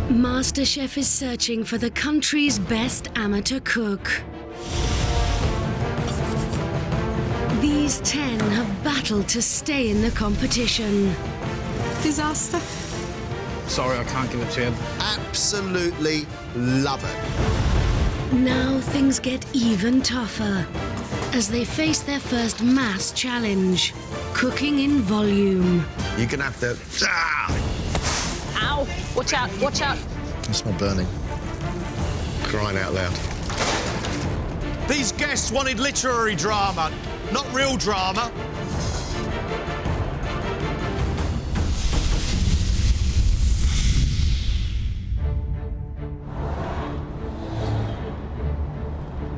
MasterChef is searching for the country's best amateur cook. These 10 have battled to stay in the competition. Disaster. Sorry, I can't give it to you. Absolutely love it. Now things get even tougher as they face their first mass challenge, cooking in volume. You're gonna have to... Ow! Watch out, watch out. I smell burning. Crying out loud. These guests wanted literary drama, not real drama.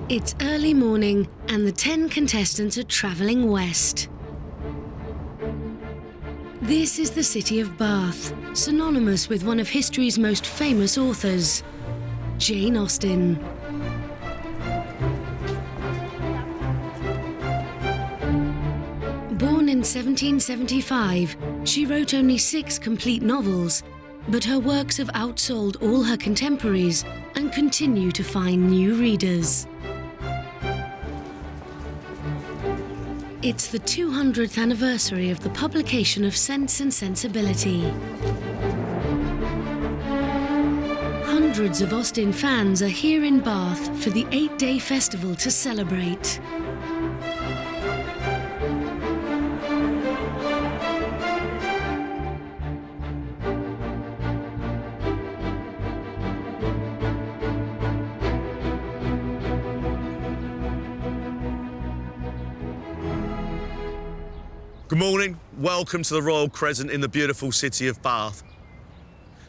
It's early morning and the 10 contestants are travelling west. This is the city of Bath, synonymous with one of history's most famous authors, Jane Austen. Born in 1775, she wrote only 6 complete novels, but her works have outsold all her contemporaries and continue to find new readers. It's the 200th anniversary of the publication of Sense and Sensibility. Hundreds of Austen fans are here in Bath for the 8-day festival to celebrate. Good morning, welcome to the Royal Crescent in the beautiful city of Bath.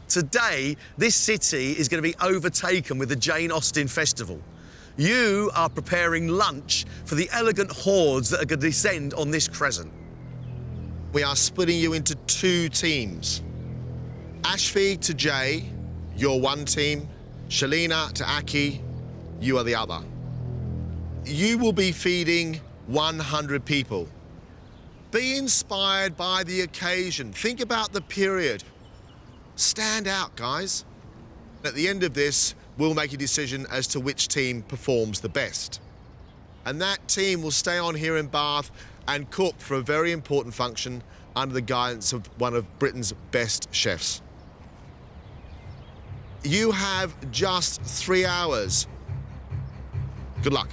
Today, this city is going to be overtaken with the Jane Austen Festival. You are preparing lunch for the elegant hordes that are going to descend on this crescent. We are splitting you into 2 teams. Ashfi to Jay, you're one team. Shalina to Aki, you are the other. You will be feeding 100 people. Be inspired by the occasion. Think about the period. Stand out, guys. At the end of this, we'll make a decision as to which team performs the best. And that team will stay on here in Bath and cook for a very important function under the guidance of one of Britain's best chefs. You have just 3 hours. Good luck.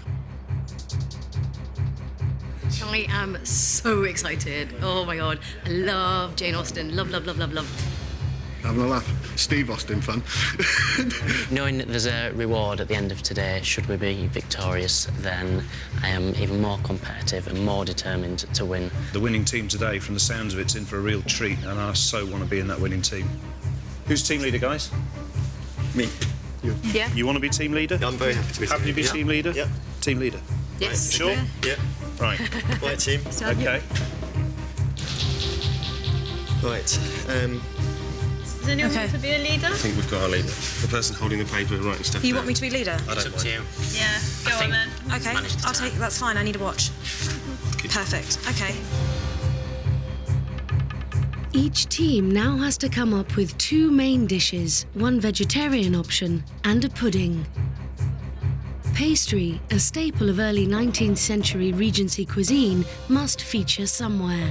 I am so excited. Oh my God. I love Jane Austen. Love, love, love, love, love. Having a laugh. Steve Austen fan. Knowing that there's a reward at the end of today, should we be victorious, then I am even more competitive and more determined to win. The winning team today, from the sounds of it, is in for a real treat, and I so want to be in that winning team. Who's team leader, guys? Me. You. Yeah. You want to be team leader? I'm very happy to be Happy to be team leader? Yeah. Team leader. Yes. Sure? Yeah. Right. Right, team. OK. Right. Does anyone want to be a leader? I think we've got our leader. The person holding the paper and writing stuff You down. want me to be leader? I don't mind. Yeah, go on then. Okay, I'll take. That's fine. I need a watch. Perfect. Okay. Each team now has to come up with 2 main dishes, 1 vegetarian option, and a pudding. Pastry, a staple of early 19th century Regency cuisine, must feature somewhere.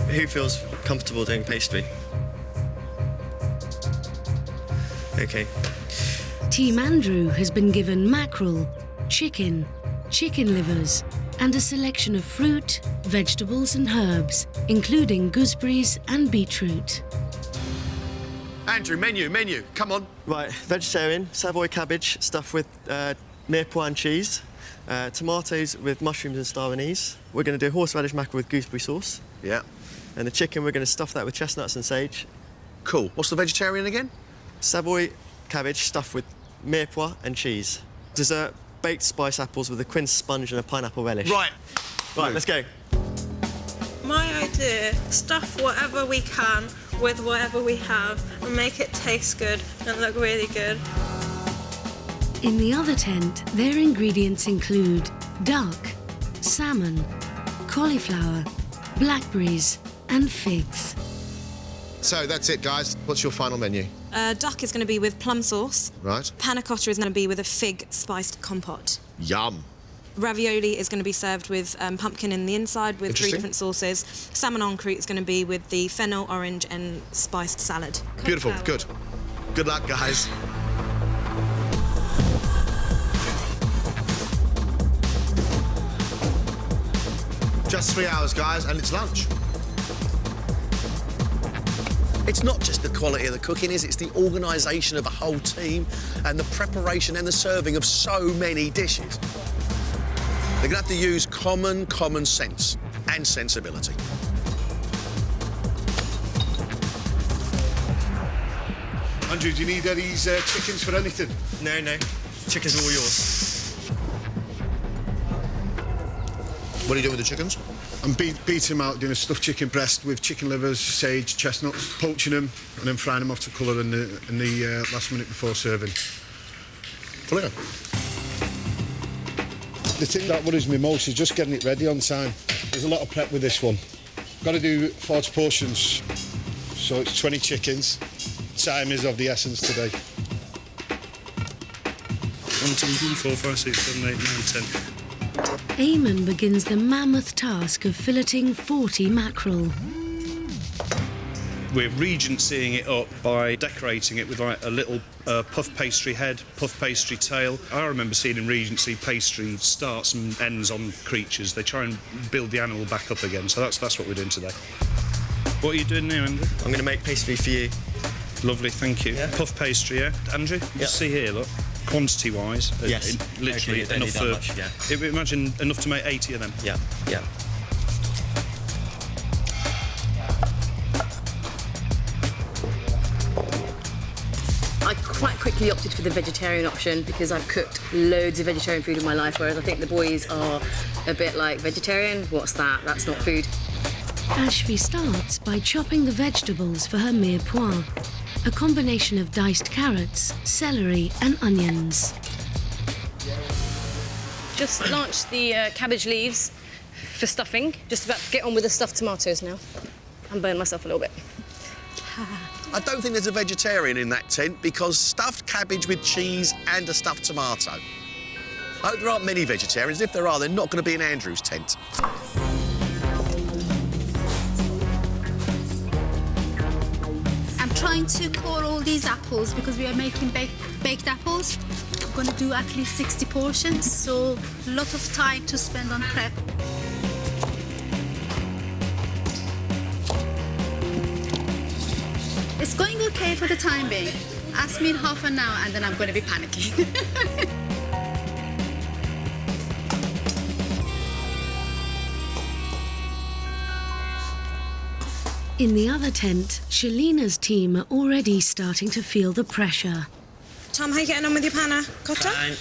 Who feels comfortable doing pastry? Okay. Team Andrew has been given mackerel, chicken, chicken livers, and a selection of fruit, vegetables and herbs, including gooseberries and beetroot. Andrew, menu, come on. Right, vegetarian, Savoy cabbage stuffed with mirepoix and cheese, tomatoes with mushrooms and star anise. We're going to do horseradish mackerel with gooseberry sauce. Yeah. And the chicken, we're going to stuff that with chestnuts and sage. Cool. What's the vegetarian again? Savoy cabbage stuffed with mirepoix and cheese. Dessert, baked spice apples with a quince sponge and a pineapple relish. Right. Right, let's go. My idea, stuff whatever we can with whatever we have and make it taste good and look really good. In the other tent, their ingredients include duck, salmon, cauliflower, blackberries and figs. so that's it, guys. What's your final menu? Duck is going to be with plum sauce. Right. Panna cotta is going to be with a fig spiced compote. Yum. Ravioli is going to be served with pumpkin in the inside with 3 different sauces. Salmon en croute is going to be with the fennel, orange and spiced salad. Beautiful, good. Good luck, guys. Just 3 hours, guys, and it's lunch. It's not just the quality of the cooking, it's the organisation of a whole team and the preparation and the serving of so many dishes. They're going to have to use common sense and sensibility. Andrew, do you need these chickens for anything? No, no. Chickens are all yours. What are you doing with the chickens? I'm beating them out, doing a stuffed chicken breast with chicken livers, sage, chestnuts, poaching them, and then frying them off to colour in the last minute before serving. Brilliant. The thing that worries me most is just getting it ready on time. There's a lot of prep with this one. Got to do 40 portions, so it's 20 chickens. Time is of the essence today. 1, 2, 3, 4, 5, 6, 7, 8, 9, 10. Eamon begins the mammoth task of filleting 40 mackerel. We're regencying it up by decorating it with like a little puff pastry head, puff pastry tail. I remember seeing in Regency pastry starts and ends on creatures. They try and build the animal back up again, so that's what we're doing today. What are you doing now, Andrew? I'm going to make pastry for you. Lovely, thank you. Yeah. Puff pastry, yeah? Andrew, just see here, look. Quantity-wise, yes. Literally okay, enough for... Much, yeah. Imagine enough to make 80 of them. Yeah, yeah. I quite quickly opted for the vegetarian option because I've cooked loads of vegetarian food in my life, whereas I think the boys are a bit like, vegetarian? What's that? That's not food. Ashvi starts by chopping the vegetables for her mirepoix, a combination of diced carrots, celery and onions. Just launched the cabbage leaves for stuffing. Just about to get on with the stuffed tomatoes now. And burn myself a little bit. I don't think there's a vegetarian in that tent because stuffed cabbage with cheese and a stuffed tomato. I hope there aren't many vegetarians. If there are, they're not going to be in Andrew's tent. I'm trying to core all these apples because we are making baked apples. I'm going to do at least 60 portions, so a lot of time to spend on prep. It's going okay for the time being. Ask me in half an hour and then I'm going to be panicking. In the other tent, Shalina's team are already starting to feel the pressure. Tom, how are you getting on with your panna cotta? Fine.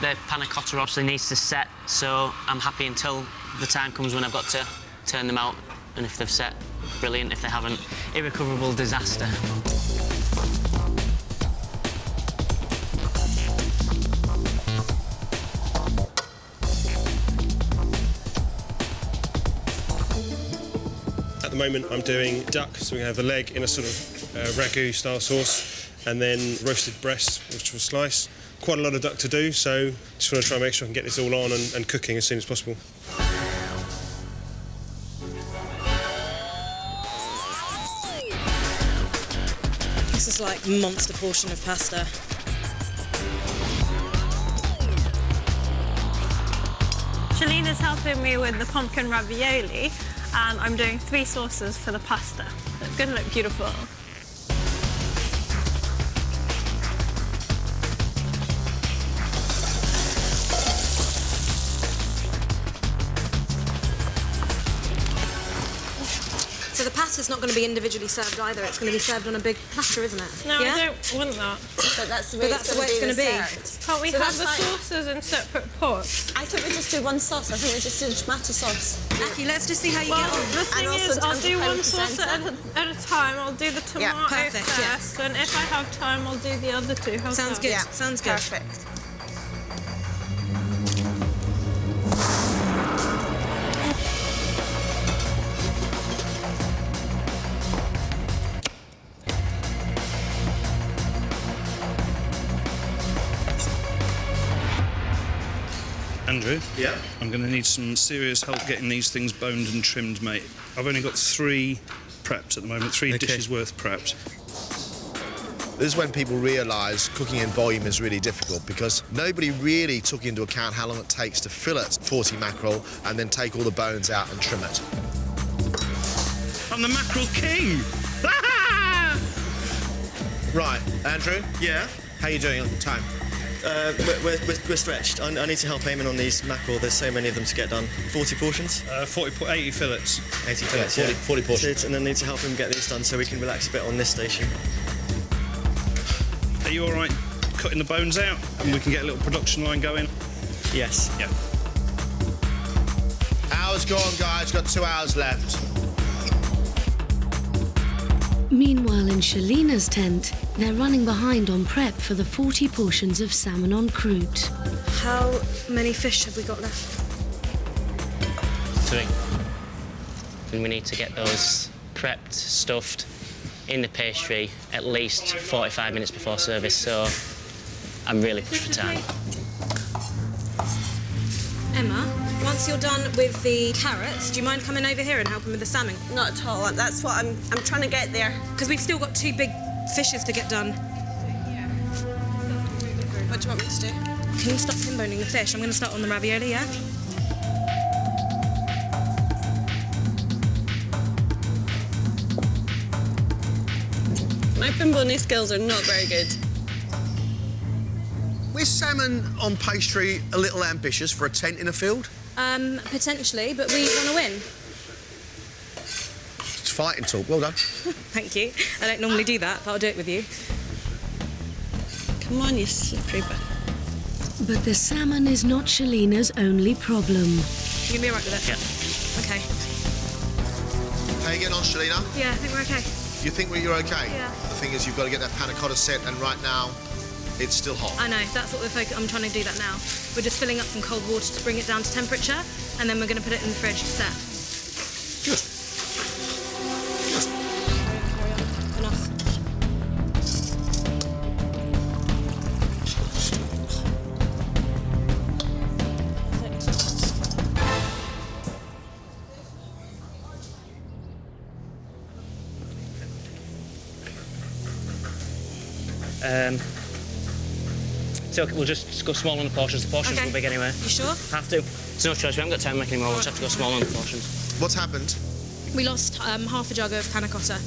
The panna cotta obviously needs to set, so I'm happy until the time comes when I've got to turn them out. And if they've set, brilliant. If they haven't, irrecoverable disaster. At the moment, I'm doing duck, so we have the leg in a sort of ragu-style sauce, and then roasted breast, which we'll slice. Quite a lot of duck to do, so just want to try and make sure I can get this all on and cooking as soon as possible. This is like a monster portion of pasta. Shalina's helping me with the pumpkin ravioli, and I'm doing 3 sauces for the pasta. It's going to look beautiful. So the pasta's not going to be individually served either. It's going to be served on a big platter, isn't it? No, yeah? I don't want that. But that's the way it's going to be. Can't we have the sauces in separate pots? I thought we just do one sauce. I think we just do the tomato sauce. Aki, let's just see how you get on. The thing is, I'll do one sauce at a time. I'll do the tomato first, and if I have time, I'll do the other 2. How's Sounds that? good. Sounds good. Perfect. Andrew? Yeah? I'm going to need some serious help getting these things boned and trimmed, mate. I've only got 3 prepped at the moment, 3 dishes worth prepped. This is when people realise cooking in volume is really difficult because nobody really took into account how long it takes to fillet 40 mackerel and then take all the bones out and trim it. I'm the mackerel king! Right, Andrew? Yeah? How are you doing on time? We're stretched. I need to help Eamon on these mackerel. There's so many of them to get done. 40 portions? 80 fillets. 80 fillets, yeah. 40 yeah. portions. And then need to help him get these done so we can relax a bit on this station. Are you all right cutting the bones out and we can get a little production line going? Yes. Yeah. Hours gone, guys. Got 2 hours left. Meanwhile, in Shalina's tent, they're running behind on prep for the 40 portions of salmon en croute. How many fish have we got left? 3. And we need to get those prepped, stuffed, in the pastry at least 45 minutes before service, so I'm really pushed for time. Emma, once you're done with the carrots, do you mind coming over here and helping with the salmon? Not at all. That's what I'm trying to get there. Because we've still got 2 big fishes to get done. What do you want me to do? Can you stop pin boning the fish? I'm going to start on the ravioli, yeah? My pin boning skills are not very good. Is salmon on pastry a little ambitious for a tent in a field? Potentially, but we want to win. It's fighting talk. Well done. Thank you. I don't normally do that, but I'll do it with you. Come on, you slippery butt. But the salmon is not Shalina's only problem. You gonna be all right with it? Yeah. Okay. How you getting on, Shalina? Yeah, I think we're okay. You think you're okay? Yeah. The thing is, you've got to get that panna cotta set, and right now, it's still hot. I know, that's what I'm trying to do that now. We're just filling up some cold water to bring it down to temperature, and then we're going to put it in the fridge to set. Good. Enough. So we'll just go small on the portions. The portions Okay. will be big anyway. You sure? Have to. There's no choice. We haven't got time to make any more. We'll just have to go small on the portions. What's happened? We lost half a jug of panna cotta.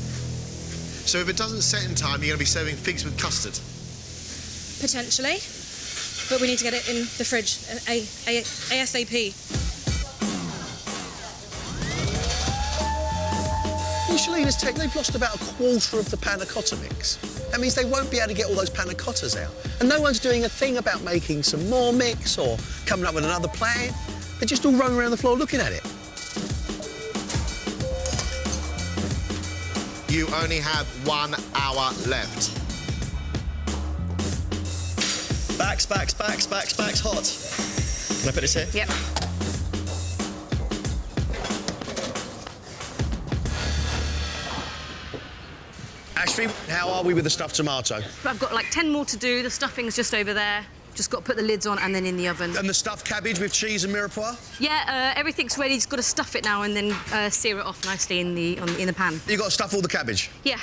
So if it doesn't set in time, you're going to be serving figs with custard. Potentially. But we need to get it in the fridge ASAP. In Shalina's tent, they've lost about a quarter of the panna cotta mix. That means they won't be able to get all those panna cottas out. And no one's doing a thing about making some more mix or coming up with another plan. They're just all roaming around the floor looking at it. You only have 1 hour left. Backs, hot. Can I put this here? Yep. Ashby, how are we with the stuffed tomato? I've got like 10 more to do. The stuffing's just over there. Just got to put the lids on and then in the oven. And the stuffed cabbage with cheese and mirepoix? Yeah, everything's ready. Just got to stuff it now and then sear it off nicely in the pan. You got to stuff all the cabbage? Yeah.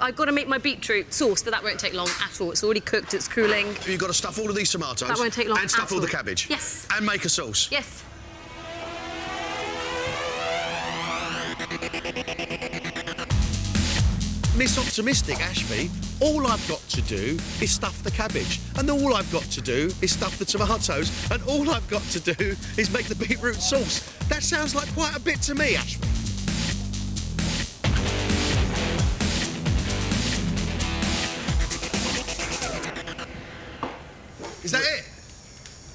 I've got to make my beetroot sauce, but that won't take long at all. It's already cooked, it's cooling. You've got to stuff all of these tomatoes? That won't take long and stuff at all the all. cabbage? Yes. And make a sauce? Yes. Miss Optimistic, Ashby, all I've got to do is stuff the cabbage. And all I've got to do is stuff the tomatoes. And all I've got to do is make the beetroot sauce. That sounds like quite a bit to me, Ashby. Is that it?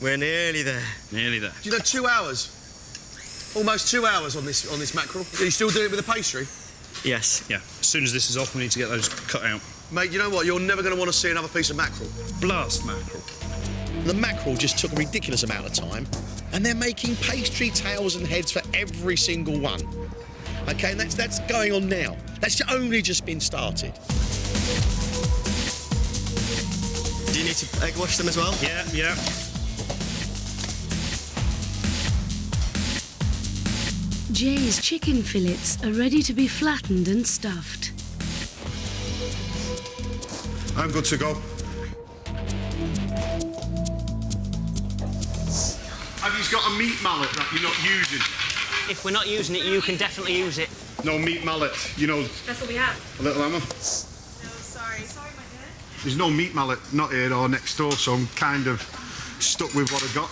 We're nearly there. Nearly there. Do you know 2 hours? Almost 2 hours on this mackerel. Are you still doing it with the pastry? Yes. Yeah. As soon as this is off, we need to get those cut out. Mate, you know what? You're never going to want to see another piece of mackerel. Blast mackerel. The mackerel just took a ridiculous amount of time, and they're making pastry tails and heads for every single one. OK, and that's going on now. That's only just been started. Do you need to egg wash them as well? Yeah, yeah. Jay's chicken fillets are ready to be flattened and stuffed. I'm good to go. Have you got a meat mallet that you're not using? If we're not using it, you can definitely use it. No meat mallet, you know. That's what we have. A little hammer. No, sorry. Sorry, my dear. There's no meat mallet, not here or next door, so I'm kind of stuck with what I got.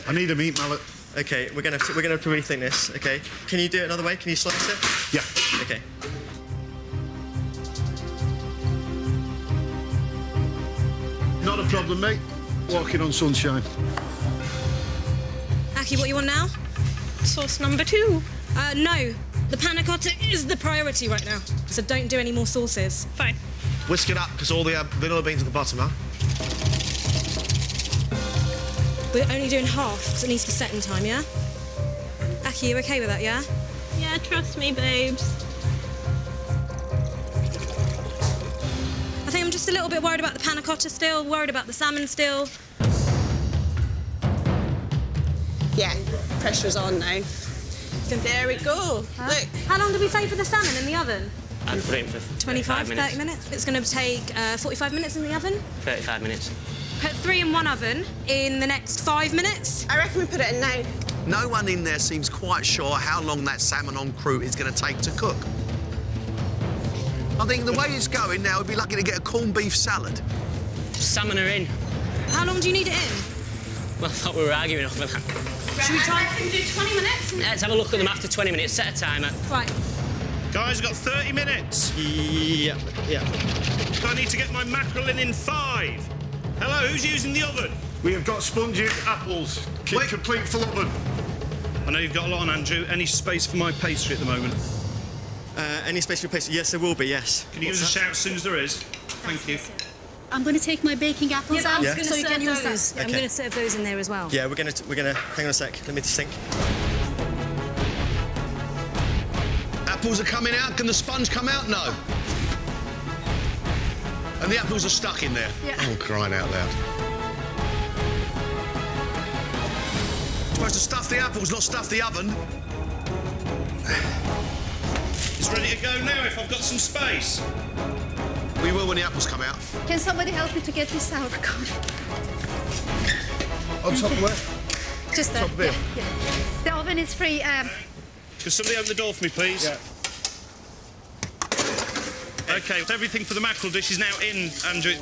I need a meat mallet. Okay, we're gonna rethink this. Okay, can you do it another way? Can you slice it? Yeah. Okay. Not a problem, mate. Walking on sunshine. Aki, what you want now? Sauce number 2. No. The panna cotta is the priority right now. So don't do any more sauces. Fine. Whisk it up, because all the vanilla beans at the bottom, huh? We're only doing half because it needs to set in time, yeah? Aki, you okay with that, yeah? Yeah, trust me, babes. I think I'm just a little bit worried about the panna cotta still, worried about the salmon still. Yeah, pressure's on now. There we go. Look. How long did we say for the salmon in the oven? I'd put it in for 25, 30 30 minutes. It's going to take 45 minutes in the oven. 35 minutes. Put 3 in one oven in the next 5 minutes. I reckon we put it in now. No one in there seems quite sure how long that salmon en croute is going to take to cook. I think the way it's going now, we'd be lucky to get a corned beef salad. Salmon are in. How long do you need it in? Well, I thought we were arguing over that. Should we try? I reckon do 20 minutes. Let's have a look at them after 20 minutes. Set a timer. Right. Guys, we've got 30 minutes. Yeah. I need to get my mackerel in 5. Hello, who's using the oven? We have got spongy apples. Complete full oven. I know you've got a lot on, Andrew. Any space for my pastry at the moment? Any space for pastry? Yes, there will be, yes. Can you give us a shout as soon as there is? Thank you. I'm going to take my baking apples out Yeah. so you can use those. I'm going to serve those in there as well. Yeah, we're gonna hang on a sec. Let me just think. Apples are coming out. Can the sponge come out? No. And the apples are stuck in there. Yeah. Oh, crying out loud. Supposed to stuff the apples, not stuff the oven. It's ready to go now if I've got some space. We will when the apples come out. Can somebody help me to get this out? On top of where? Just there. Top of here. Yeah. The oven is free. Can somebody open the door for me, please? Yeah. OK, everything for the mackerel dish is now in, Andrew.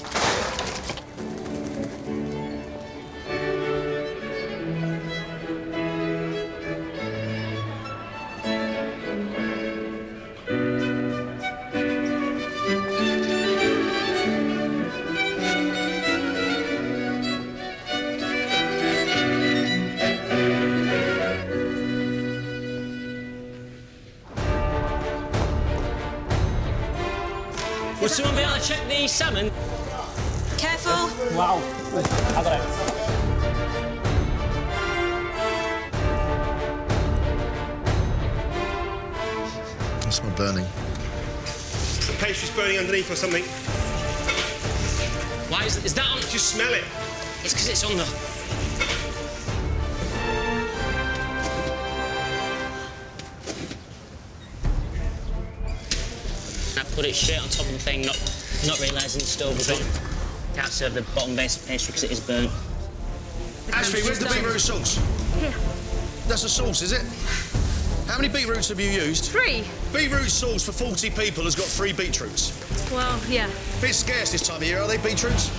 Would someone be able to check the salmon? Careful. Wow. I got it. I smell burning. The pastry's burning underneath or something. Why is that on? Just smell it. It's because it's on the... I put it straight on top of the thing, not realising the stove was on. Can't serve the bottom base of pastry because it is burnt. Ashley, where's the beetroot sauce? Here. That's a sauce, is it? How many beetroots have you used? 3. Beetroot sauce for 40 people has got 3 beetroots. Well, yeah. Bit scarce this time of year, are they, beetroots?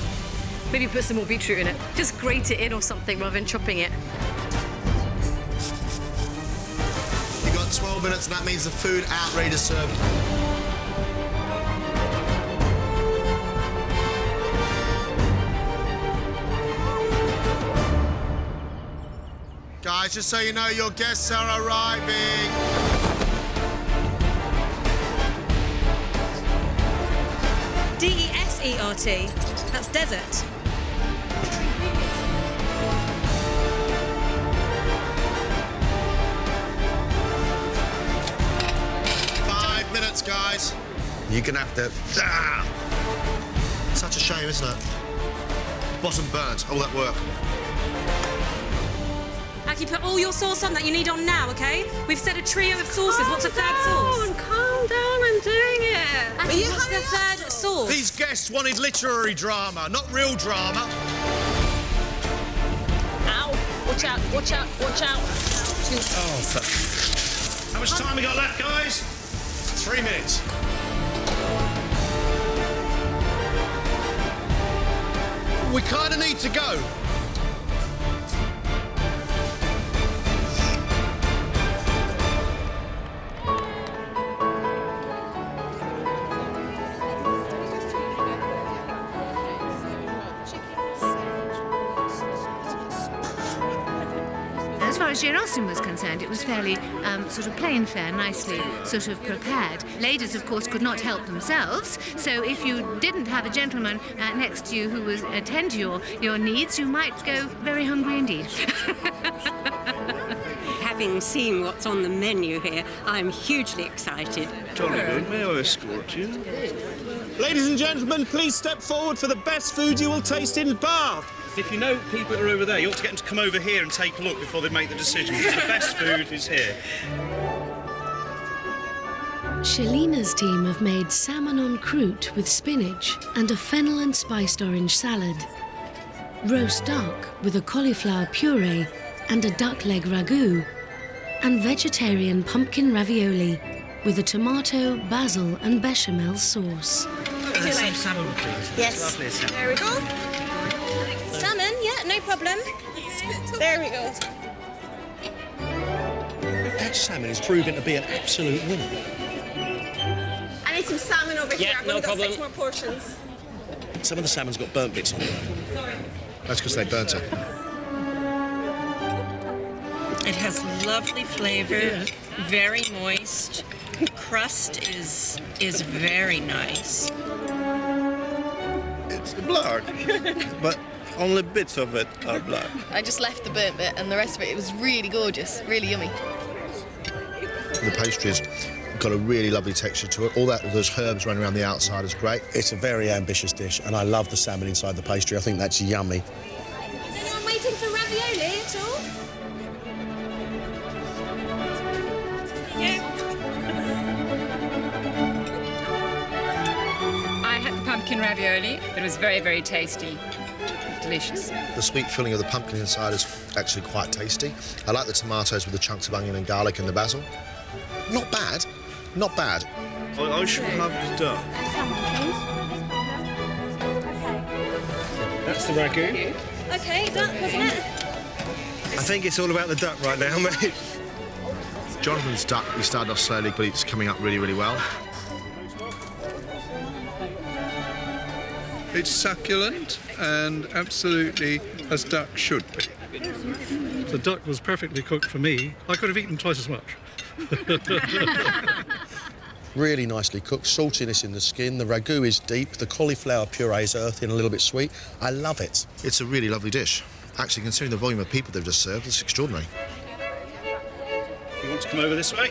Maybe put some more beetroot in it. Just grate it in or something rather than chopping it. You've got 12 minutes, and that means the food out ready to serve. Guys, just so you know, your guests are arriving. D-E-S-E-R-T. That's desert. Guys. You're gonna have to... Such a shame, isn't it? wasn't burnt, all that work. Aki, put all your sauce on that you need on now, OK? We've said a trio of sauces. What's a third sauce? Calm down, I'm doing it. Aki, what's the third sauce? These guests wanted literary drama, not real drama. Ow! Watch out, watch out, watch out. Oh, fuck. How much time we got left, guys? 3 minutes. We kind of need to go. As far as Jane Austen was concerned, it was fairly sort of plain fare, nicely sort of prepared. Ladies, of course, could not help themselves, so if you didn't have a gentleman next to you who would attend to your needs, you might go very hungry indeed. Having seen what's on the menu here, I'm hugely excited. Jolly good. May I escort you? Ladies and gentlemen, please step forward for the best food you will taste in Bath. If you know people are over there, you ought to get them to come over here and take a look before they make the decision, because the best food is here. Shalina's team have made salmon en croute with spinach and a fennel and spiced orange salad. Roast duck with a cauliflower puree and a duck leg ragout. And vegetarian pumpkin ravioli with a tomato, basil and bechamel sauce. Some salmon, please. Yes. Lovely salmon. There we go. Salmon, yeah, no problem. There we go. That salmon is proving to be an absolute winner. I need some salmon over here. I've no only got problem. 6 more portions. Some of the salmon's got burnt bits on it. That's because they burnt it. It has lovely flavour, very moist. Crust is very nice. It's black, but only bits of it are black. I just left the burnt bit, and the rest of it was really gorgeous, really yummy. The pastry's got a really lovely texture to it. All those herbs running around the outside is great. It's a very ambitious dish, and I love the salmon inside the pastry. I think that's yummy. Is anyone waiting for ravioli at all? I had the pumpkin ravioli. It was very, very tasty. Delicious. The sweet filling of the pumpkin inside is actually quite tasty. I like the tomatoes with the chunks of onion and garlic and the basil. Not bad. Not bad. I should have the duck. That's the ragout. Okay, duck, wasn't it? I think it's all about the duck right now, mate. Jonathan's duck, he started off slowly, but it's coming up really, really well. It's succulent and absolutely as duck should be. The duck was perfectly cooked for me. I could have eaten twice as much. Really nicely cooked, saltiness in the skin. The ragout is deep. The cauliflower puree is earthy and a little bit sweet. I love it. It's a really lovely dish. Actually, considering the volume of people they've just served, it's extraordinary. If you want to come over this way.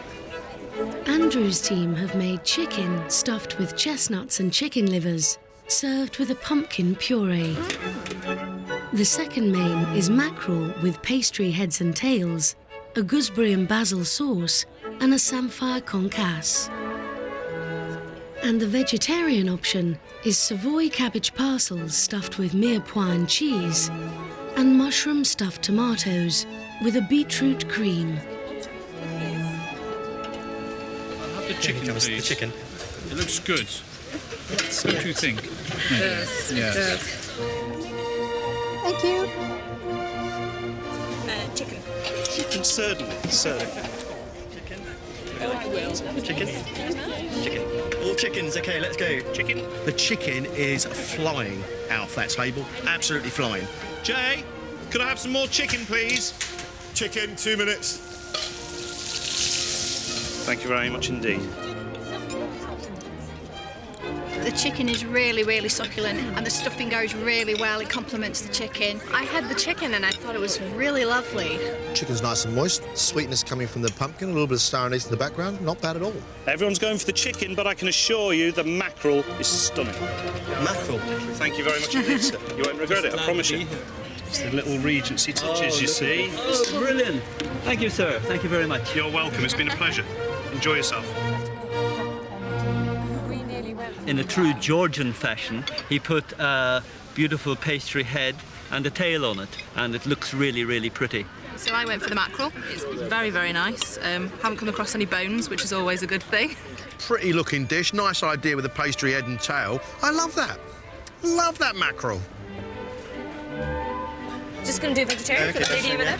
Andrew's team have made chicken stuffed with chestnuts and chicken livers, served with a pumpkin puree. The second main is mackerel with pastry heads and tails, a gooseberry and basil sauce, and a samphire concasse. And the vegetarian option is Savoy cabbage parcels stuffed with mirepoix cheese and mushroom stuffed tomatoes with a beetroot cream. I'll have the chicken, please. The chicken. It looks good. What do you think? Yes, it does. Thank you. Chicken. Chicken, certainly. Oh, I will. Chicken. All chickens. Okay, let's go. Chicken. The chicken is flying out of that table. Absolutely flying. Jay, could I have some more chicken, please? Chicken, 2 minutes. Thank you very much indeed. The chicken is really, really succulent, and the stuffing goes really well. It complements the chicken. I had the chicken and I thought it was really lovely. Chicken's nice and moist, sweetness coming from the pumpkin, a little bit of star anise in the background, not bad at all. Everyone's going for the chicken, but I can assure you the mackerel is stunning. Mackerel? Thank you very much indeed, sir. You won't regret it, I promise you. It's the little Regency touches, you see. Oh, brilliant. Thank you, sir. Thank you very much. You're welcome. It's been a pleasure. Enjoy yourself. In a true Georgian fashion, he put a beautiful pastry head and a tail on it, and it looks really, really pretty. So I went for the mackerel. It's very, very nice. Haven't come across any bones, which is always a good thing. Pretty looking dish, nice idea with the pastry head and tail. I love that. Love that mackerel. Just going to do vegetarian for the lady over there.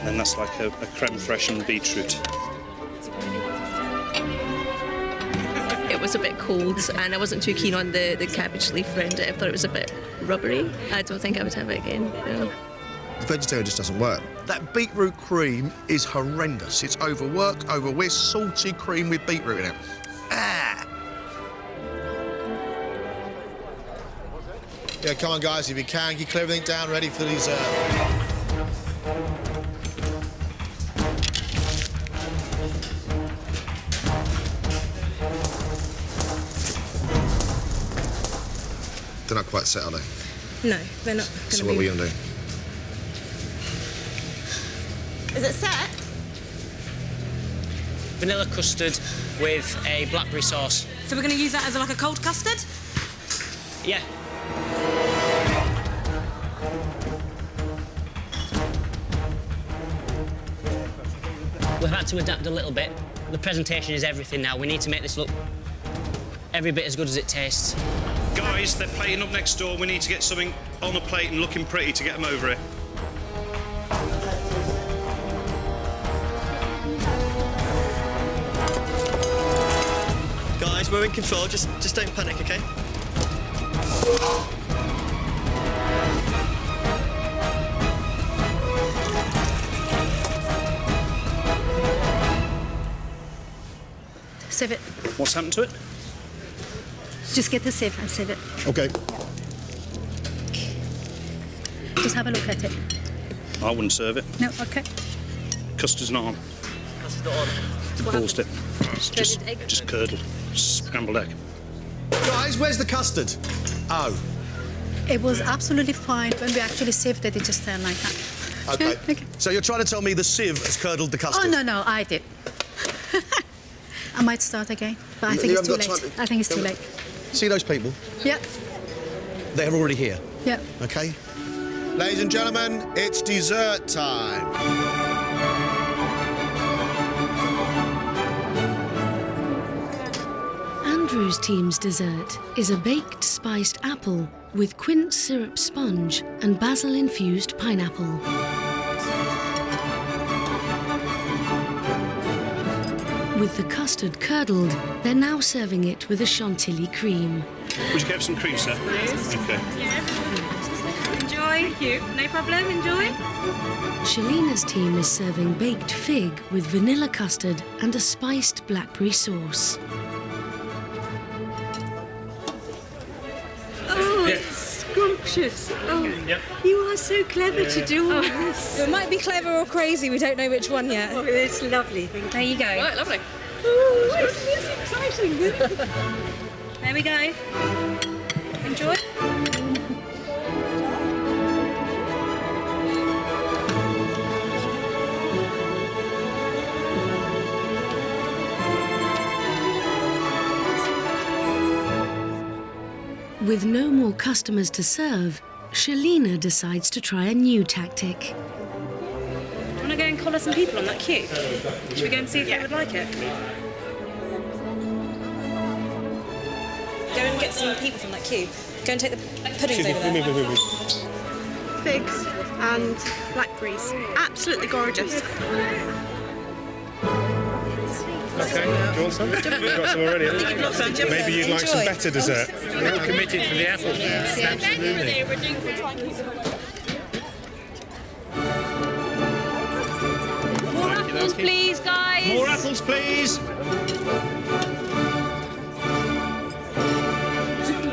And that's like a creme fraiche and beetroot. It was a bit cold, and I wasn't too keen on the cabbage leaf around it. I thought it was a bit rubbery. I don't think I would have it again. No. The vegetarian just doesn't work. That beetroot cream is horrendous. It's overworked, overwhisked, salty cream with beetroot in it. Ah! Yeah, come on, guys, if you can, clear everything down, ready for the dessert. They're not quite set, are they? No, they're not. So what are we going to do? Is it set? Vanilla custard with a blackberry sauce. So we're going to use that as like a cold custard? Yeah. We've had to adapt a little bit. The presentation is everything now. We need to make this look every bit as good as it tastes. Guys, they're plating up next door. We need to get something on a plate and looking pretty to get them over here. Guys, we're in control. Just don't panic, okay? Sieve it. What's happened to it? Just get the sieve and sieve it. OK. Just have a look at it. I wouldn't serve it. No, OK. Custard's not on. Custard's not on. Paused it. It's just curdled. Scrambled egg. Guys, where's the custard? Oh. It was absolutely fine. When we actually sieved it, it just turned like that. OK. Okay. So you're trying to tell me the sieve has curdled the custard? Oh, no, I did. I might start again, but I think it's too late. I think it's too late. See those people? Yeah. They're already here. Yeah. OK? Ladies and gentlemen, it's dessert time. Andrew's team's dessert is a baked spiced apple with quince syrup sponge and basil-infused pineapple. With the custard curdled, they're now serving it with a chantilly cream. Would you have some cream, sir? OK. Enjoy. Thank you. No problem. Enjoy. Shalina's team is serving baked fig with vanilla custard and a spiced blackberry sauce. Oh, it's scrumptious. Oh, you are so clever to do all this. It might be clever or crazy. We don't know which one yet. Oh, it's lovely. There you go. Right, lovely. Oh, it's exciting. There we go. Enjoy. With no more customers to serve, Shalina decides to try a new tactic. Do you want to go and collar some people on that queue? Should we go and see if they would like it? Go and get some people from that queue. Go and take the puddings over there. Figs and blackberries. Absolutely gorgeous. OK, do you want some? We've got some already, haven't we? Maybe you'd like some better dessert. We're all committed to the apple. Absolutely. More apples, please, guys. More apples, please.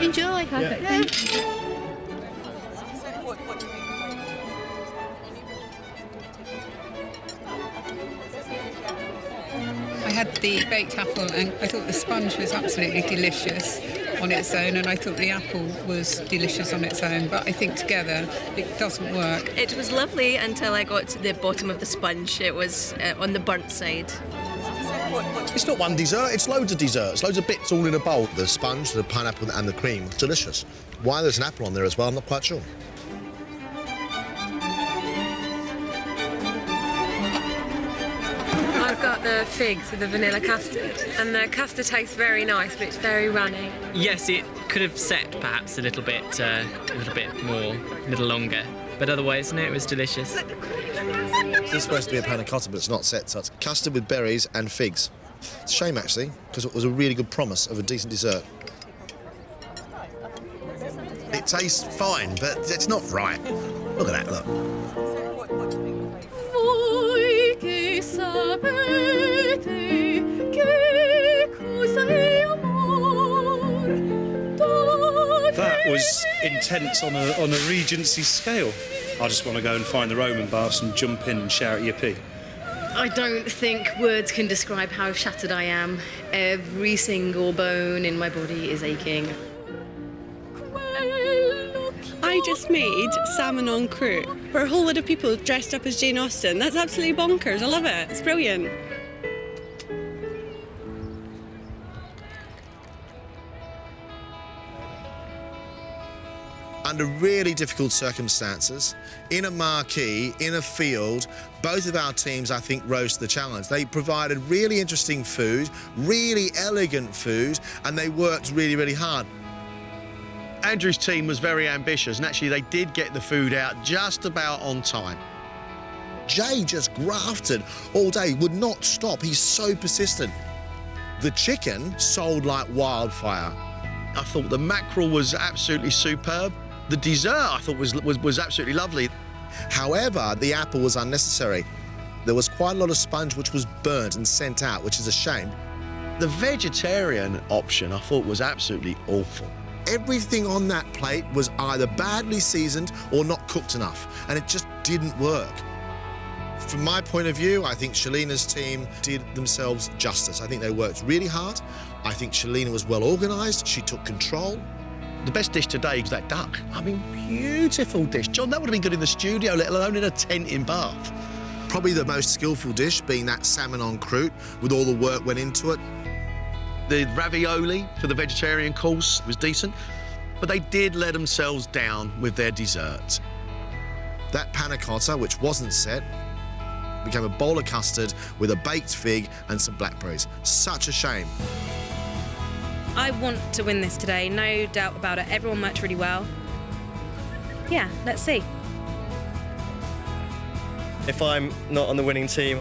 Enjoy. Perfect. Thank you. I had the baked apple and I thought the sponge was absolutely delicious on its own, and I thought the apple was delicious on its own, but I think together it doesn't work. It was lovely until I got to the bottom of the sponge. It was on the burnt side. It's not one dessert, it's loads of desserts, loads of bits all in a bowl. The sponge, the pineapple and the cream, it's delicious. Why there's an apple on there as well, I'm not quite sure. I've got the figs with the vanilla custard, and the custard tastes very nice, but it's very runny. Yes, it could have set perhaps a little bit more, a little longer, but otherwise, no, it was delicious. This is supposed to be a panna cotta, but it's not set, so it's custard with berries and figs. It's a shame, actually, because it was a really good promise of a decent dessert. It tastes fine, but it's not right. Look at that, look. That was intense on a Regency scale. I just want to go and find the Roman baths and jump in and shout yippee. I don't think words can describe how shattered I am. Every single bone in my body is aching. I just made salmon en croute for a whole lot of people dressed up as Jane Austen. That's absolutely bonkers. I love it. It's brilliant. Under really difficult circumstances, in a marquee, in a field, both of our teams, I think, rose to the challenge. They provided really interesting food, really elegant food, and they worked really, really hard. Andrew's team was very ambitious, and actually they did get the food out just about on time. Jay just grafted all day, would not stop. He's so persistent. The chicken sold like wildfire. I thought the mackerel was absolutely superb. The dessert, I thought, was absolutely lovely. However, the apple was unnecessary. There was quite a lot of sponge which was burnt and sent out, which is a shame. The vegetarian option, I thought, was absolutely awful. Everything on that plate was either badly seasoned or not cooked enough, and it just didn't work. From my point of view, I think Shalina's team did themselves justice. I think they worked really hard. I think Shalina was well organised. She took control. The best dish today was that duck. I mean, beautiful dish. John, that would have been good in the studio, let alone in a tent in Bath. Probably the most skillful dish being that salmon en croute, with all the work went into it. The ravioli for the vegetarian course was decent, but they did let themselves down with their desserts. That panna cotta, which wasn't set, became a bowl of custard with a baked fig and some blackberries. Such a shame. I want to win this today, no doubt about it. Everyone worked really well. Yeah, let's see. If I'm not on the winning team,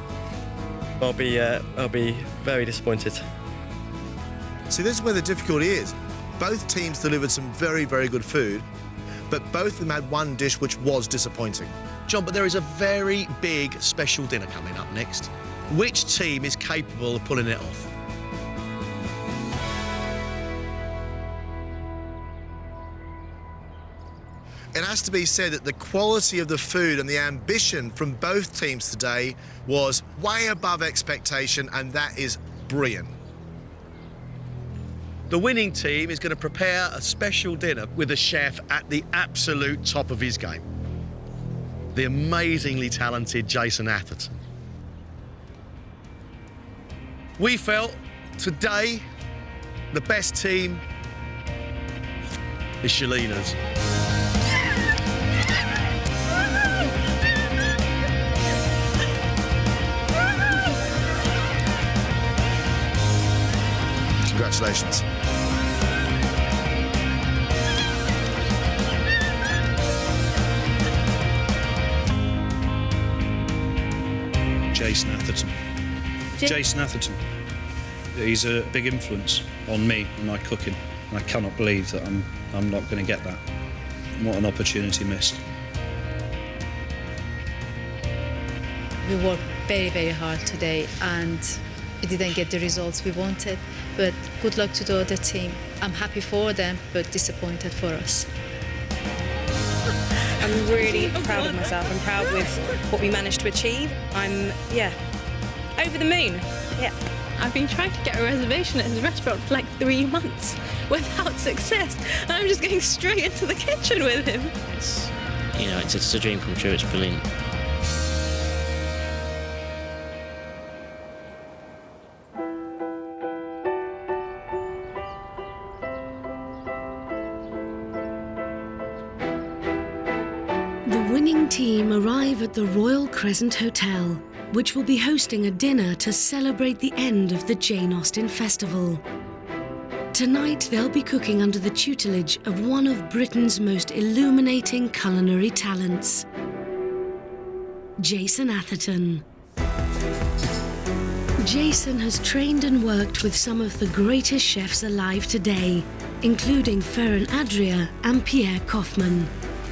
I'll be very disappointed. See, this is where the difficulty is. Both teams delivered some very, very good food, but both of them had one dish which was disappointing. John, but there is a very big special dinner coming up next. Which team is capable of pulling it off? It has to be said that the quality of the food and the ambition from both teams today was way above expectation, and that is brilliant. The winning team is going to prepare a special dinner with a chef at the absolute top of his game. The amazingly talented Jason Atherton. We felt today the best team is Shalina's. Congratulations. Jason Atherton. Jason Atherton. He's a big influence on me and my cooking, and I cannot believe that I'm not going to get that. What an opportunity missed. We worked very, very hard today and we didn't get the results we wanted, but good luck to the other team. I'm happy for them, but disappointed for us. I'm really proud of myself. I'm proud with what we managed to achieve. I'm, over the moon. Yeah. I've been trying to get a reservation at his restaurant for like 3 months without success, and I'm just going straight into the kitchen with him. It's a dream come true. It's brilliant. The winning team arrive at the Royal Crescent Hotel, which will be hosting a dinner to celebrate the end of the Jane Austen Festival. Tonight they'll be cooking under the tutelage of one of Britain's most illuminating culinary talents, Jason Atherton. Jason has trained and worked with some of the greatest chefs alive today, including Ferran Adria and Pierre Kaufmann.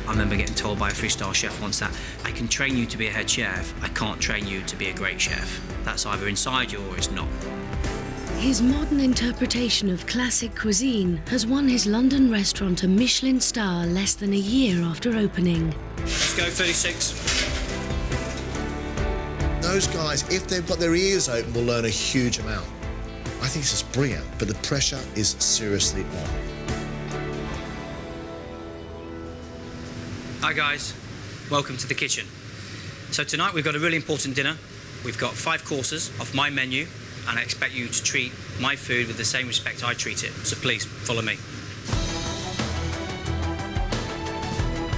I remember getting told by a 3-star chef once that I can train you to be a head chef, I can't train you to be a great chef. That's either inside you or it's not. His modern interpretation of classic cuisine has won his London restaurant a Michelin star less than a year after opening. Let's go 36. Those guys, if they've got their ears open, will learn a huge amount. I think this is brilliant, but the pressure is seriously on. Hi guys, welcome to the kitchen. So tonight we've got a really important dinner. We've got 5 courses off my menu, and I expect you to treat my food with the same respect I treat it. So please, follow me.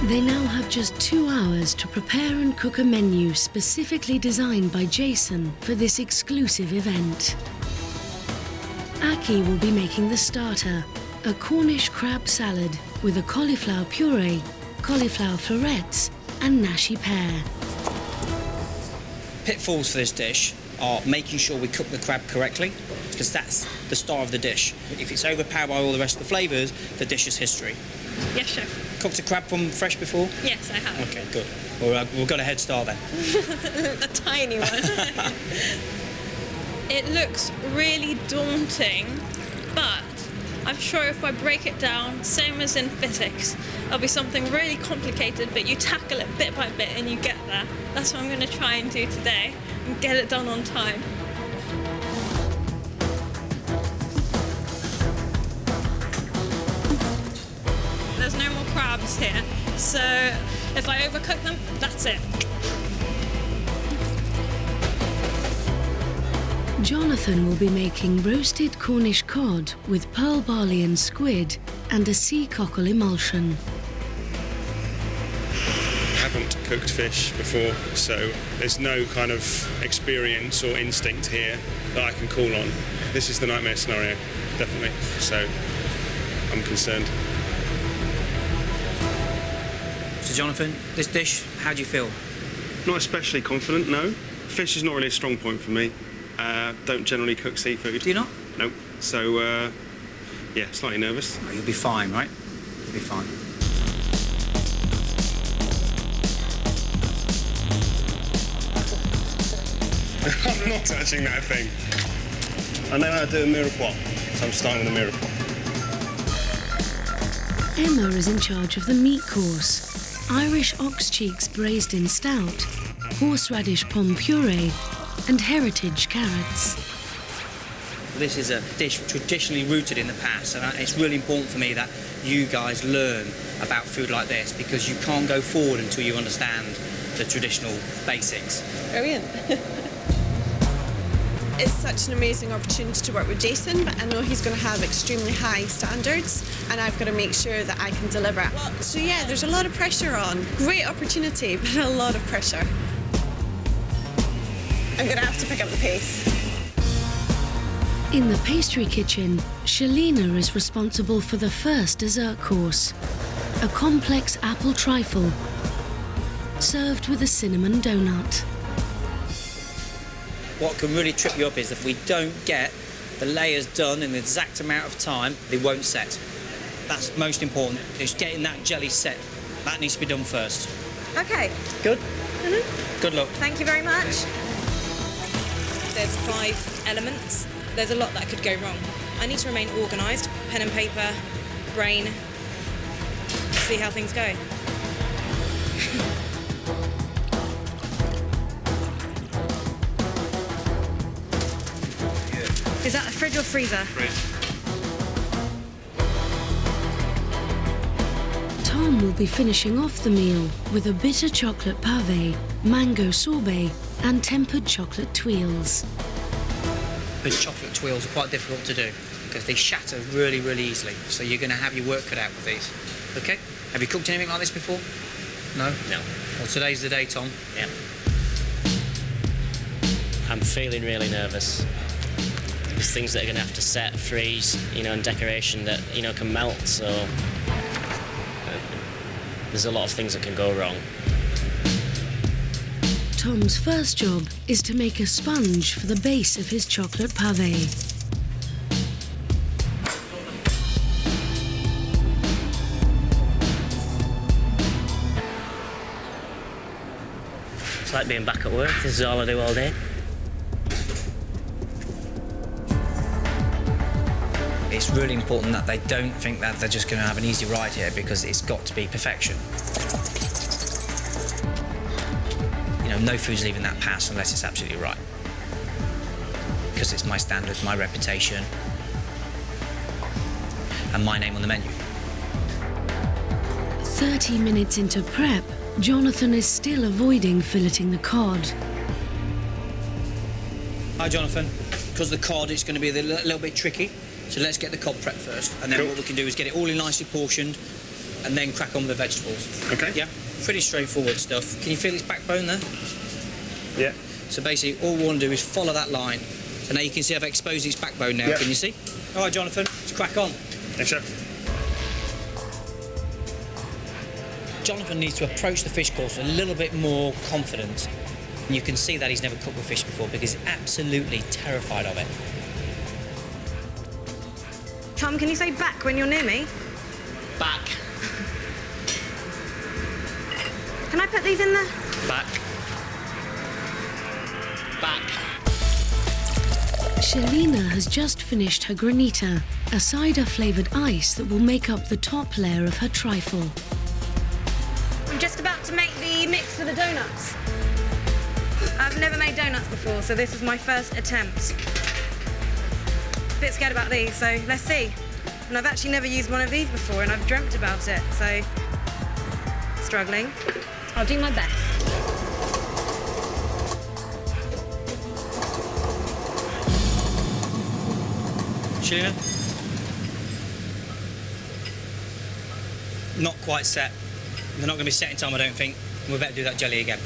They now have just 2 hours to prepare and cook a menu specifically designed by Jason for this exclusive event. Aki will be making the starter, a Cornish crab salad with a cauliflower puree, cauliflower florets and nashi pear. Pitfalls for this dish are making sure we cook the crab correctly, because that's the star of the dish. If it's overpowered by all the rest of the flavours, the dish is history. Yes, chef. Cooked a crab from fresh before? Yes, I have. Okay, good. Well, we've got a head start then. A tiny one. It looks really daunting, but I'm sure if I break it down, same as in physics, it'll be something really complicated, but you tackle it bit by bit and you get there. That's what I'm going to try and do today, and get it done on time. There's no more crabs here, so if I overcook them, that's it. Jonathan will be making roasted Cornish cod with pearl barley and squid and a sea cockle emulsion. I haven't cooked fish before, so there's no kind of experience or instinct here that I can call on. This is the nightmare scenario, definitely, so I'm concerned. So Jonathan, this dish, how do you feel? Not especially confident, no. Fish is not really a strong point for me. Don't generally cook seafood. Do you not? Nope. So, yeah, slightly nervous. Oh, you'll be fine, right? You'll be fine. I'm not touching that thing. I know how to do a mirepoix, so I'm starting with a mirepoix. Emma is in charge of the meat course. Irish ox cheeks braised in stout, horseradish pomme puree, and heritage carrots. This is a dish traditionally rooted in the past, and it's really important for me that you guys learn about food like this, because you can't go forward until you understand the traditional basics. Brilliant. It's such an amazing opportunity to work with Jason, but I know he's going to have extremely high standards, and I've got to make sure that I can deliver. So yeah, there's a lot of pressure on. Great opportunity, but a lot of pressure. I'm going to have to pick up the pace. In the pastry kitchen, Shalina is responsible for the first dessert course, a complex apple trifle served with a cinnamon donut. What can really trip you up is if we don't get the layers done in the exact amount of time, they won't set. That's most important, is getting that jelly set. That needs to be done first. Okay. Good? Good luck. Thank you very much. There's 5 elements. There's a lot that could go wrong. I need to remain organised, pen and paper, brain, see how things go. Is that a fridge or freezer? Tom will be finishing off the meal with a bitter chocolate pave, mango sorbet and tempered chocolate tuiles. The chocolate tuiles are quite difficult to do because they shatter really, really easily. So you're going to have your work cut out with these. Okay? Have you cooked anything like this before? No? No. Well, today's the day, Tom. Yeah. I'm feeling really nervous. There's things that are going to have to set, freeze, and decoration that, can melt, so there's a lot of things that can go wrong. Tom's first job is to make a sponge for the base of his chocolate pave. It's like being back at work. This is all I do all day. It's really important that they don't think that they're just going to have an easy ride here because it's got to be perfection. No food's leaving that pass unless it's absolutely right. Because it's my standards, my reputation, and my name on the menu. 30 minutes into prep, Jonathan is still avoiding filleting the cod. Hi, Jonathan. Because the cod, it's going to be a little bit tricky. So let's get the cod prep first, and then what we can do is get it all in nicely portioned, and then crack on with the vegetables. Okay. Yeah, pretty straightforward stuff. Can you feel its backbone there? Yeah. So basically, all we want to do is follow that line. So now you can see I've exposed its backbone now. Can you see? All right, Jonathan, let's crack on. Yes, sir. Jonathan needs to approach the fish course with a little bit more confidence. And you can see that he's never cooked with fish before because he's absolutely terrified of it. Tom, can you say back when you're near me? Back. Can I put these in there? Back. Back. Shalina has just finished her granita, a cider-flavoured ice that will make up the top layer of her trifle. I'm just about to make the mix for the donuts. I've never made donuts before, so this is my first attempt. A bit scared about these, so let's see. And I've actually never used one of these before, and I've dreamt about it, so struggling. I'll do my best. Shalina? Not quite set. They're not going to be set in time, I don't think. We better do that jelly again.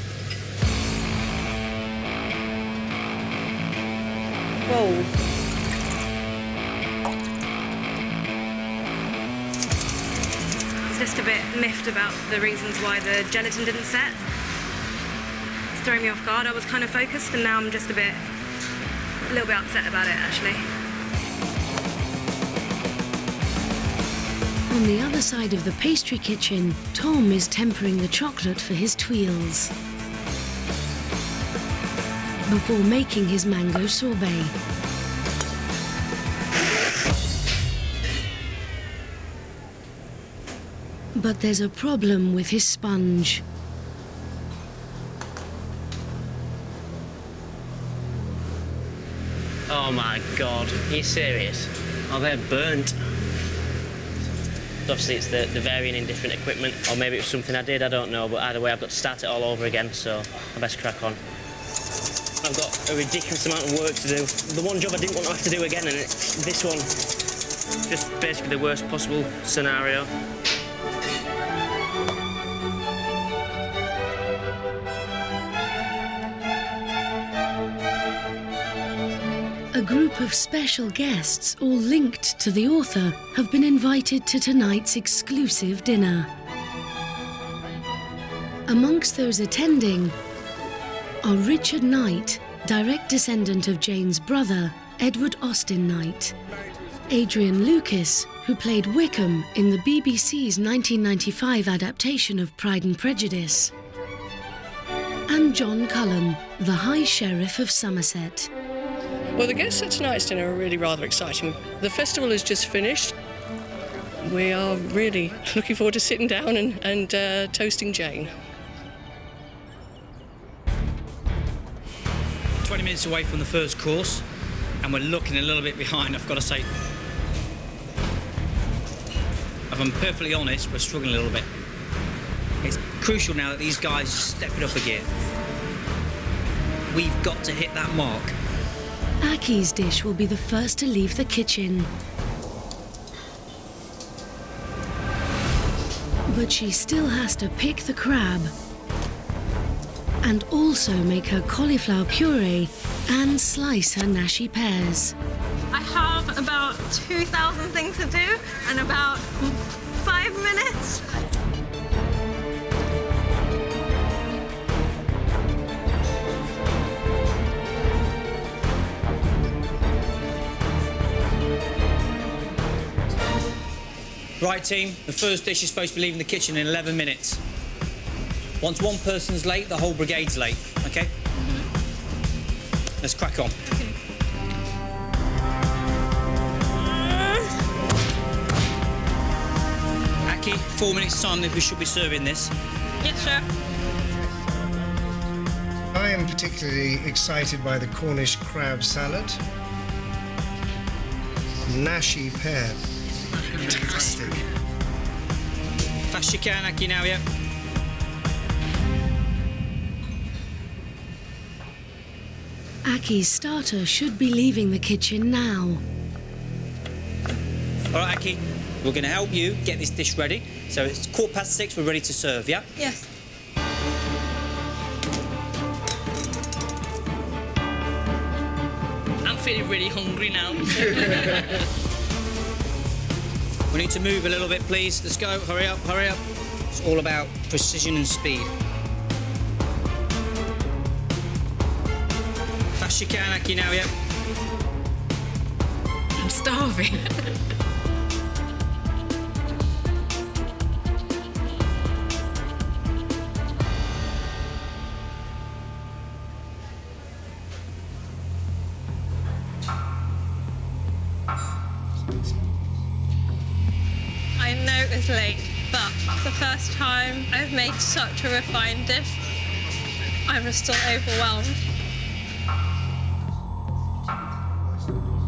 Whoa. Just a bit miffed about the reasons why the gelatin didn't set. It's throwing me off guard. I was kind of focused, and now I'm just a little bit upset about it, actually. On the other side of the pastry kitchen, Tom is tempering the chocolate for his tuiles before making his mango sorbet. But there's a problem with his sponge. Oh my God, are you serious? Oh, they're burnt. Obviously it's the varying in different equipment, or maybe it was something I did, I don't know, but either way I've got to start it all over again, so I best crack on. I've got a ridiculous amount of work to do. The one job I didn't want to have to do again, and this one, just basically the worst possible scenario. A group of special guests, all linked to the author, have been invited to tonight's exclusive dinner. Amongst those attending are Richard Knight, direct descendant of Jane's brother, Edward Austen Knight, Adrian Lucas, who played Wickham in the BBC's 1995 adaptation of Pride and Prejudice, and John Cullum, the High Sheriff of Somerset. Well, the guests at tonight's dinner are really rather exciting. The festival has just finished. We are really looking forward to sitting down and toasting Jane. 20 minutes away from the first course, and we're looking a little bit behind, I've got to say. If I'm perfectly honest, we're struggling a little bit. It's crucial now that these guys step it up again. We've got to hit that mark. Aki's dish will be the first to leave the kitchen. But she still has to pick the crab and also make her cauliflower puree and slice her nashi pears. I have about 2,000 things to do and about 5 minutes. Right, team, the first dish is supposed to be leaving the kitchen in 11 minutes. Once one person's late, the whole brigade's late, OK? Let's crack on. Aki, 4 minutes' time, we should be serving this. Yes, sir. I am particularly excited by the Cornish crab salad. Nashi pear. Fantastic. Fast you can, Aki, now, yeah. Aki's starter should be leaving the kitchen now. All right, Aki, we're going to help you get this dish ready. So it's 6:15, we're ready to serve, yeah? Yes. I'm feeling really hungry now. We need to move a little bit, please. Let's go. Hurry up, hurry up. It's all about precision and speed. Fast you can, Aki, now, yeah? I'm starving. I know it's late, but it's the first time I've made such a refined dish. I'm still overwhelmed.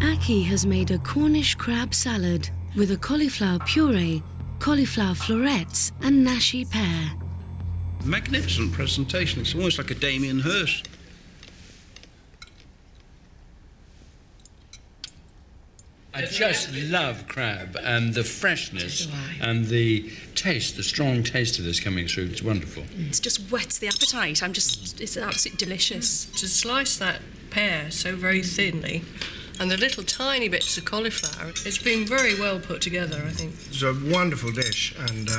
Aki has made a Cornish crab salad with a cauliflower puree, cauliflower florets and nashi pear. Magnificent presentation. It's almost like a Damien Hirst. I just love crab and the freshness and the taste, the strong taste of this coming through. It's wonderful. It just whets the appetite. It's absolutely delicious. To slice that pear so very thinly and the little tiny bits of cauliflower, it's been very well put together, I think. It's a wonderful dish, and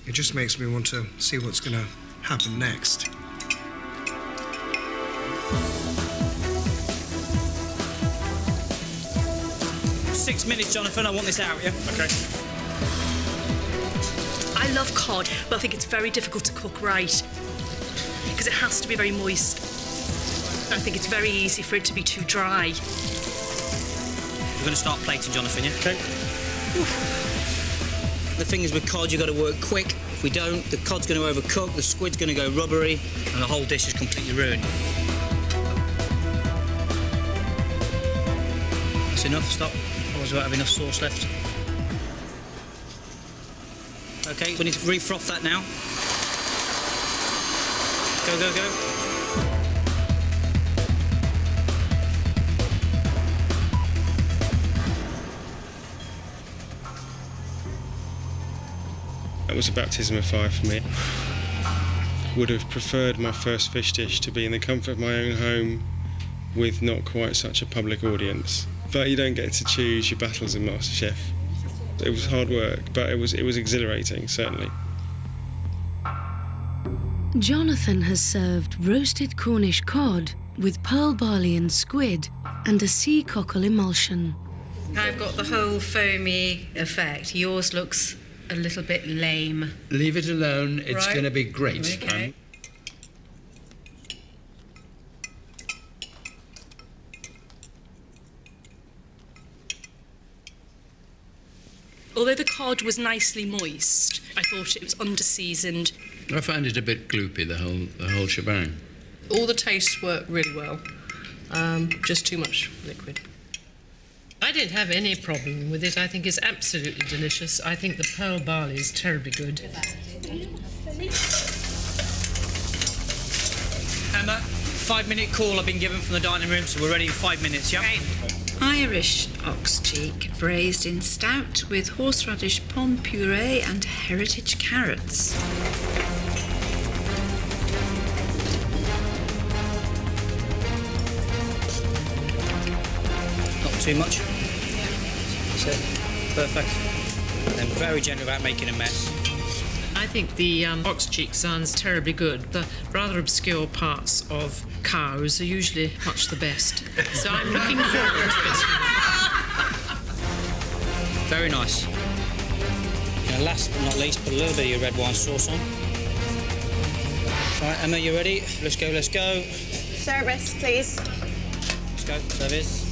it just makes me want to see what's going to happen next. Six minutes, Jonathan. I want this out, yeah? OK. I love cod, but I think it's very difficult to cook right because it has to be very moist. I think it's very easy for it to be too dry. We're going to start plating, Jonathan, yeah? OK. The thing is with cod, you've got to work quick. If we don't, the cod's going to overcook, the squid's going to go rubbery, and the whole dish is completely ruined. That's enough, stop. Otherwise we won't have enough sauce left. OK, we need to refroth that now. Go, go, go. That was a baptism of fire for me. Would have preferred my first fish dish to be in the comfort of my own home with not quite such a public audience. But you don't get to choose your battles in MasterChef. It was hard work, but it was exhilarating, certainly. Jonathan has served roasted Cornish cod with pearl barley and squid and a sea cockle emulsion. I've got the whole foamy effect. Yours looks a little bit lame. Leave it alone. It's Right. going to be great. Okay. cod was nicely moist. I thought it was under-seasoned. I find it a bit gloopy, the whole shebang. All the tastes work really well. Just too much liquid. I didn't have any problem with it. I think it's absolutely delicious. I think the pearl barley is terribly good. Emma, 5-minute call I've been given from the dining room, so we're ready in 5 minutes, yeah? Okay. Irish ox cheek braised in stout with horseradish plum puree and heritage carrots. Not too much. That's it. Perfect. And very gentle about making a mess. I think the ox cheek sounds terribly good. The rather obscure parts of cows are usually much the best. So I'm looking forward to it. Very nice. And last but not least, put a little bit of your red wine sauce on. Right, Emma, you ready? Let's go, let's go. Service, please. Let's go, service.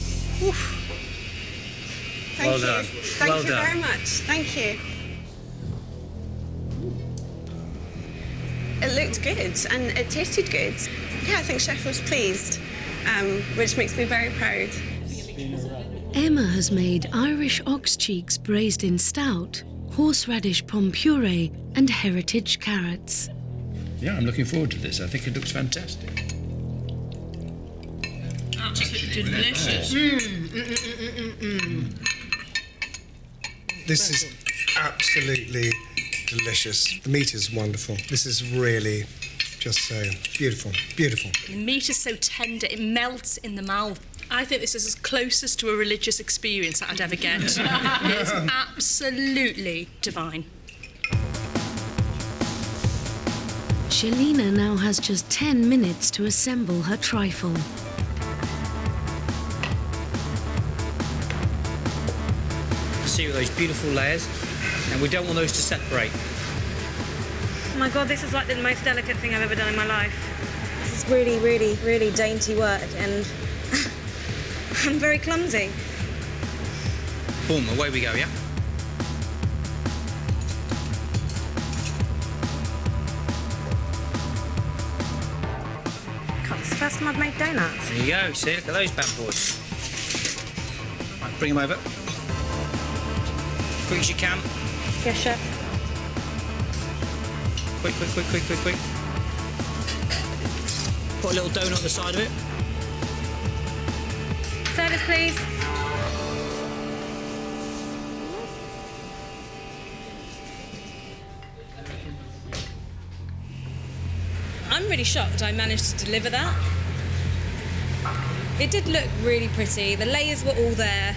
Thank Well you. done. Thank Well you done. very much. Thank you. It looked good and it tasted good. Yeah, I think Chef was pleased, which makes me very proud. Emma has made Irish ox cheeks braised in stout, horseradish plum puree and heritage carrots. Yeah, I'm looking forward to this. I think it looks fantastic. Absolutely delicious. This is absolutely delicious. The meat is wonderful. This is really just so beautiful, beautiful. The meat is so tender, it melts in the mouth. I think this is as closest to a religious experience that I'd ever get. It is absolutely divine. Shalina now has just 10 minutes to assemble her trifle. See those beautiful layers, and we don't want those to separate. Oh my God, this is like the most delicate thing I've ever done in my life. This is really, really, really dainty work, and I'm very clumsy. Boom, away we go, yeah? God, it's the first time I've made donuts. There you go, see, look at those bad boys. Right, bring them over. Quick as you can. Yes, Chef. Quick, quick, quick, quick, quick, quick. Put a little donut on the side of it. Service, please. I'm really shocked I managed to deliver that. It did look really pretty. The layers were all there.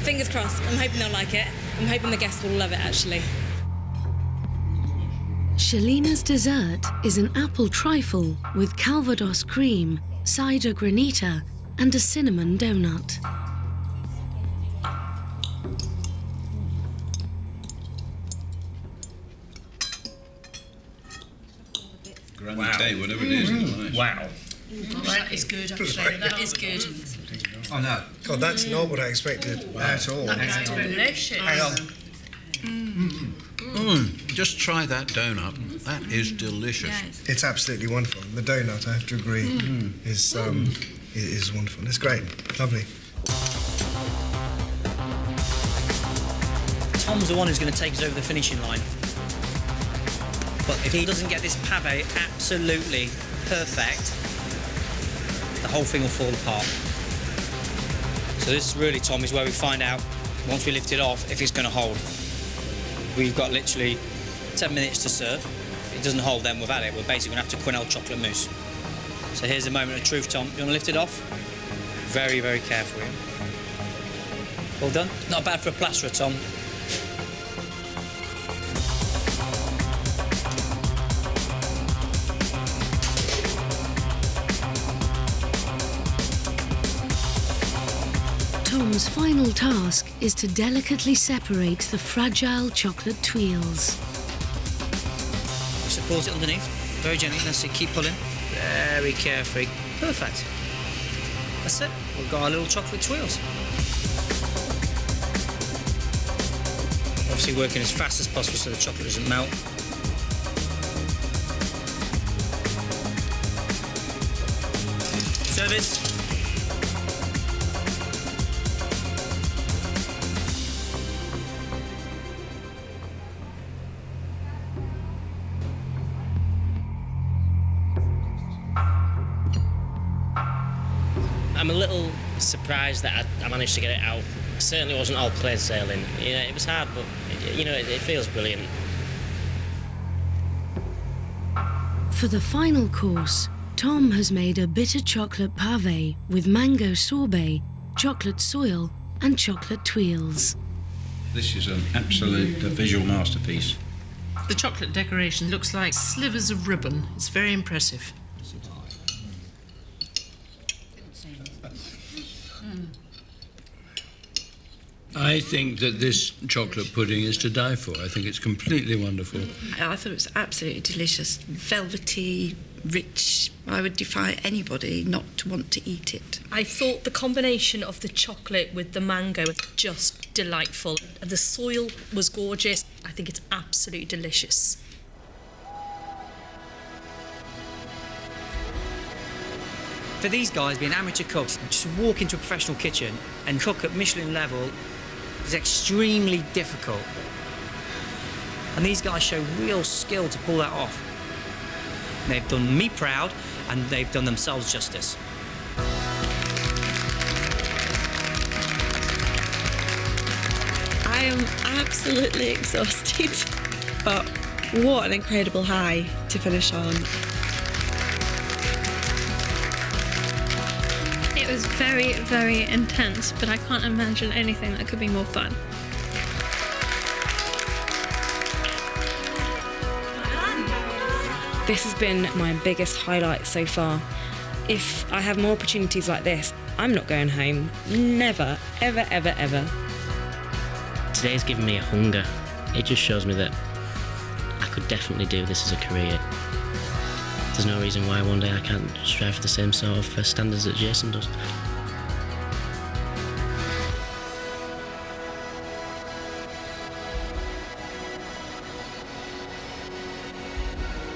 Fingers crossed. I'm hoping they'll like it. I'm hoping the guests will love it, actually. Shalina's dessert is an apple trifle with Calvados cream, cider granita, and a cinnamon donut. Grand day, whatever it is. Wow. That is good, actually. That is good. Oh no. God, that's not what I expected at all. That's delicious. Just try that donut. That is delicious. It's absolutely wonderful. The donut, I have to agree, is wonderful. It's great, lovely. Tom's the one who's going to take us over the finishing line. But if he doesn't get this pave absolutely perfect, the whole thing will fall apart. So this really, Tom, is where we find out, once we lift it off, if it's going to hold. We've got literally 10 minutes to serve. If it doesn't hold, then we've had it. We're basically going to have to quenelle chocolate mousse. So here's the moment of truth, Tom. You want to lift it off? Very, very carefully. Well done. Not bad for a plasterer, Tom. Tom's final task is to delicately separate the fragile chocolate tuiles. Support it underneath, very gently. That's it, keep pulling. Very carefully. Perfect. That's it. We've got our little chocolate tuiles. obviously working as fast as possible so the chocolate doesn't melt. Service. I'm a little surprised that I managed to get it out. It certainly wasn't all plain sailing. You know, it was hard, but you know, it feels brilliant. For the final course, Tom has made a bitter chocolate pave with mango sorbet, chocolate soil and chocolate tuiles. This is an absolute visual masterpiece. The chocolate decoration looks like slivers of ribbon. It's very impressive. I think that this chocolate pudding is to die for. I think it's completely wonderful. I thought it was absolutely delicious. Velvety, rich. I would defy anybody not to want to eat it. I thought the combination of the chocolate with the mango was just delightful. The soil was gorgeous. I think it's absolutely delicious. For these guys, being amateur cooks, just walk into a professional kitchen and cook at Michelin level is extremely difficult. And these guys show real skill to pull that off. They've done me proud, and they've done themselves justice. I am absolutely exhausted, but what an incredible high to finish on. It was very, very intense, but I can't imagine anything that could be more fun. This has been my biggest highlight so far. If I have more opportunities like this, I'm not going home. Never, ever, ever, ever. Today's given me a hunger. It just shows me that I could definitely do this as a career. There's no reason why one day I can't strive for the same sort of standards that Jason does.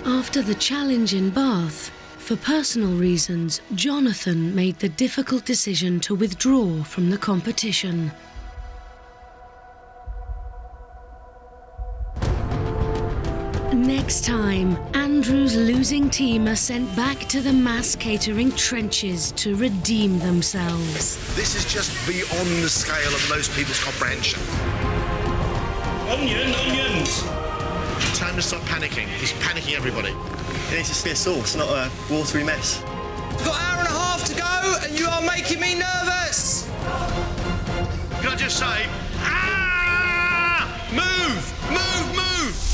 After the challenge in Bath, for personal reasons, Jonathan made the difficult decision to withdraw from the competition. Next time, Andrew's losing team are sent back to the mass catering trenches to redeem themselves. This is just beyond the scale of most people's comprehension. Onions! Time to stop panicking. He's panicking everybody. It needs to be a sauce, not a watery mess. We've got an hour and a half to go, and you are making me nervous! Can I just say, ah! Move! Move! Move!